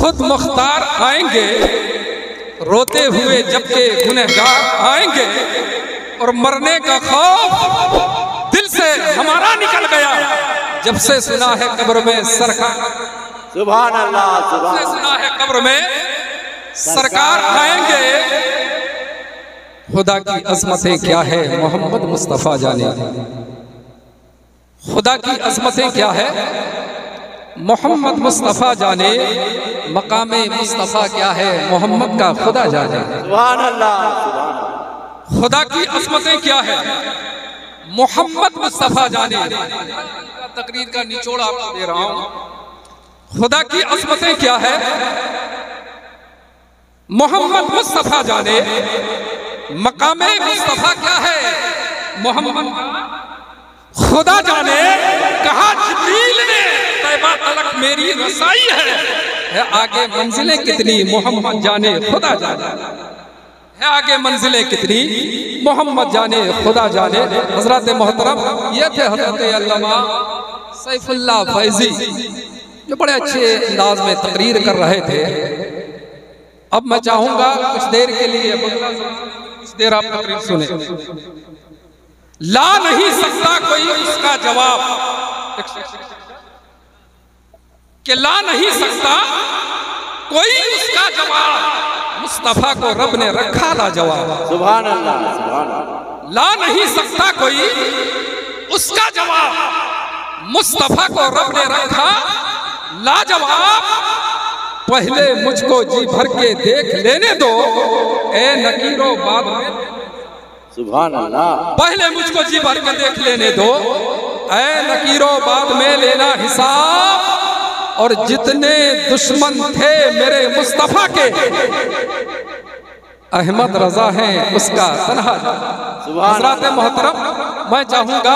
खुद मुख्तार आएंगे रोते हुए जबकि गुनहगार आएंगे, और मरने का खौफ दिल से हमारा निकल गया जब से सुना है कब्र में सरकार। सुभान अल्लाह, सुभान से सुना है कब्र में सरकार आएंगे। खुदा की अजमतें क्या है मोहम्मद मुस्तफ़ा जाने, खुदा की अजमतें क्या है मोहम्मद मुस्तफ़ा जाने, मकामे मुस्तफ़ा क्या है मोहम्मद का खुदा जाने। सुभान अल्लाह, सुभान अल्लाह। खुदा की अजमतें क्या है मोहम्मद मुस्तफ़ा जाने। तकरीर का निचोड़ आपको दे रहा हूं। खुदा की अजमतें क्या है मोहम्मद मुस्तफ़ा जाने, मकामे मुस्तफ़ा क्या है मोहम्मद खुदा जाने। कहा जिब्रील ने तैबा तलक मेरी रसाई है आगे मंजिलें कितनी मोहम्मद जाने खुदा जाने, है आगे मंजिलें कितनी मोहम्मद जाने खुदा जाने। हजरत मोहतरम ये थे हजरत अल्लामा सैफुल्लाह फैजी, जो बड़े अच्छे अंदाज में तकरीर कर रहे थे। अब मैं चाहूंगा कुछ देर के लिए कुछ देर आप तकरीर सुने। ला नहीं सकता कोई उसका जवाब, कि ला नहीं सकता कोई उसका जवाब, मुस्तफा को रब ने रखा लाजवाब। सुभान अल्लाह, सुभान अल्लाह। ला नहीं सकता कोई उसका जवाब, मुस्तफा को रब ने रखा लाजवाब। पहले मुझको जी भर के देख लेने दो ए नकीरो बाद में। सुभान अल्लाह। पहले मुझको जी भर के देख लेने दो ए नकीरो बाद में लेना हिसाब। और जितने दुश्मन थे मेरे मुस्तफा के, अहमद रजा हैं उसका तन्हा। हज़रात मोहतरम मैं चाहूंगा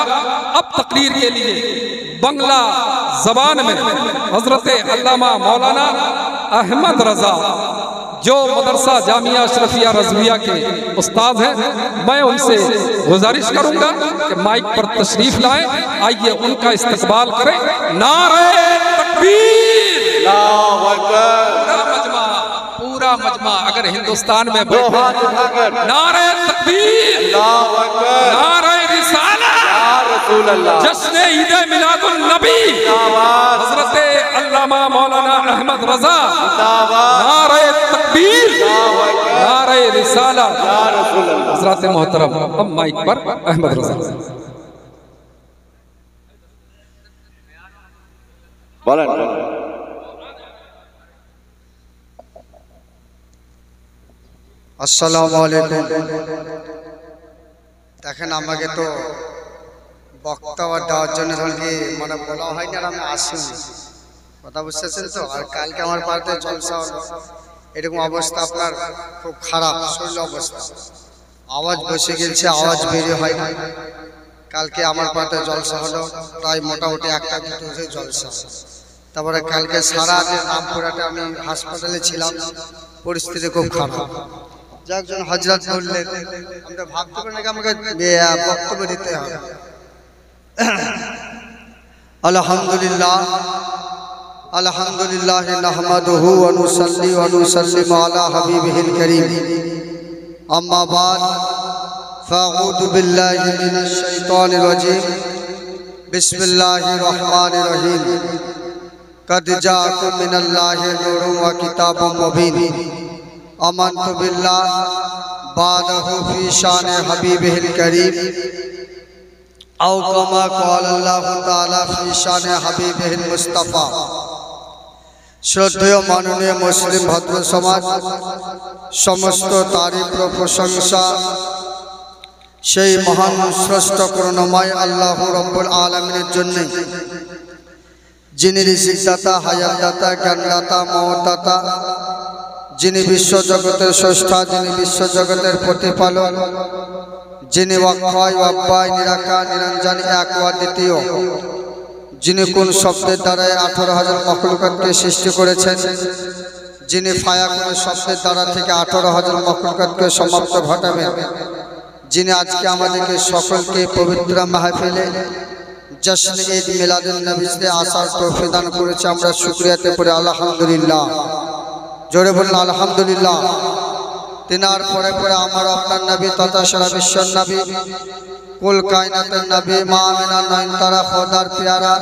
अब तकरीर के लिए बंगला जबान में हजरत अल्लामा मौलाना अहमद रजा, जो मदरसा जामिया अशरफिया रज़विया के उस्ताद हैं, मैं उनसे गुजारिश करूंगा कि माइक पर तशरीफ लाएं। आइए उनका इस्तकबाल करें। नारे तकबीर, पूरा मजमा अगर हिंदुस्तान में बैठे नारे तकबीर, नारे रिसाला, जश्न ईद मिलादुन नबी हजरत अल्लामा मौलाना अहमद रजा, नारे तकबीर, नारे रिसाला। हजरत मोहतरम अब माइक पर अहमद रजा। আসসালামু আলাইকুম। দেখেন আমাকে তো বক্তব্য দেওয়ার জন্য ধরকে মানে বলা হয়নি, আর আমি আসিনি, কথা বুঝতেছেন তো। আর কালকে আমার পাড়াতে জলসা হলো, এরকম অবস্থা আপনার খুব খারাপ শরীর অবস্থা, আওয়াজ বসে গেছে, আওয়াজ বেরিয়ে হয় না। কালকে আমার পাড়াতে জলসা হলো, প্রায় মোটামুটি 1টা-2টা জলসা। তারপরে কালকে সারা দিন রামপুরহাটে আমি হাসপাতালে ছিলাম, পরিস্থিতি খুব খারাপ। একজন হযরত বললেন, আমরা ভাবতে পারি নাকি আমাকে বক্তব্য দিতে হবে। আলহামদুলিল্লাহ, আলহামদুলিল্লাহ নাহমাদুহু ওয়া নুসাল্লি ওয়া নুসাল্লিমু আলা হাবিবিহিল কারীম। আম্মা বাদ, ফাআউযু বিল্লাহি মিনাশ শাইতানির রাজীম। বিসমিল্লাহির রহমানির রহিম। কদ জাআকুম মিনাল্লাহি নূরুন ওয়া কিতাবুম মুবিন। আমানতু বিল্লাহ বাদাহু ফি শানে হাবিবিহিল কারীম। আও কামা ক্বালা আল্লাহু তাআলা ফি শানে হাবিবিহিল মুস্তাফা। শ্রদ্ধেয় মাননীয় মুসলিম ভদ্র সমাজ, সমস্ত তারিফ ও প্রশংসা সেই মহান শ্রেষ্ঠ করুণাময় আল্লাহ রাব্বুল আলামিনের জন্য, যিনি রিজিকদাতা, হায়াতদাতা, জ্ঞানদাতা, মওতদাতা, যিনি বিশ্বজগতের স্রষ্টা, যিনি বিশ্বজগতের প্রতিপালক, যিনি অক্ষয়, অব্যয়, নিরাকার, নিরঞ্জন, এক ও দ্বিতীয়, যিনি কোন শব্দের দ্বারা 18,000 মখলুকাতকে সৃষ্টি করেছেন, যিনি ফায়াকুন শব্দের দ্বারা থেকে 18,000 মখলুকাতকে সমাপ্ত ঘটাবেন, যিনি আজকে আমাদেরকে সকলকে পবিত্র মাহফিলে জশ্ন ঈদ মিলাদুন নবীতে আসার তৌফিক দান করেছে। আমরা শুকরিয়াতে পড়ি আলহামদুলিল্লাহ। জোরে বলুন আলহামদুলিল্লাহ। তিনার পরে পরে আমার আপনার নবী তথা সারা বিশ্বর নবী, কুল কায়নাতের নবী, মা আমিনার নয়নতারা খোদার পিয়ারা,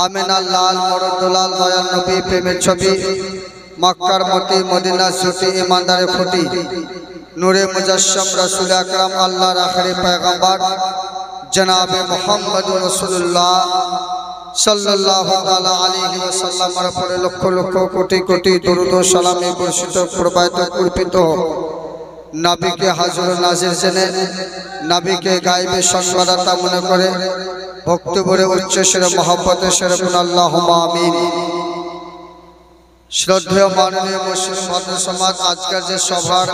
আমিনার লাল মরদুলাল দয়াল নবী, প্রেমের ছবি, মক্কার মতি, মদিনার জুটি, ইমানদারে ফুটি, নূরে মুজাসসাম রাসূল আকরাম, আল্লাহর আখেরি পয়গম্বর জনাবে মুহাম্মদুর রাসূলুল্লাহ সাল্লাল্লাহু তাআলা আলাইহি ওয়াসাল্লামের উপরে লক্ষ লক্ষ কোটি কোটি দরুদ ও সালামে বর্ষিত প্রবাহিত কুলপিত হোক। নবীকে হাজর নাজির জেনে, নবীকে গায়বে সংবাদদাতা মনে করে ভক্তি ভরে উচ্চ স্বরে মহব্বতে স্বরে বলুন আল্লাহুম্মা আমিন। শ্রদ্ধেয় মাননীয় মুসলিম বন্ধু সমাজ, আজকের যে সভার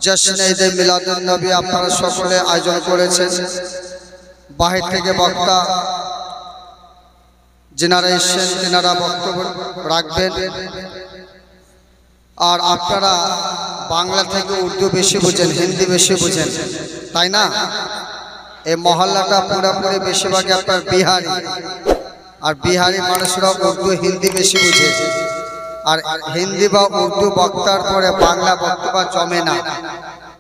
জশ্নে ঈদে মিলাদুন নবী আপনারা সকলে আয়োজন করেছেন, বাহির থেকে বক্তা যিনারা এসেছেন তিনারা বক্তব্য রাখবেন। আর আপনারা বাংলা থেকে উর্দু বেশি বুঝেন, হিন্দি বেশি বুঝেন, তাই না? এই মহল্লাটা পুরোপুরি বেশিরভাগই আপনার বিহারি, আর বিহারি মানুষরা উর্দু হিন্দি বেশি বুঝে। আর হিন্দি বা উর্দু বক্তার পরে বাংলা বক্তব্য জমে না,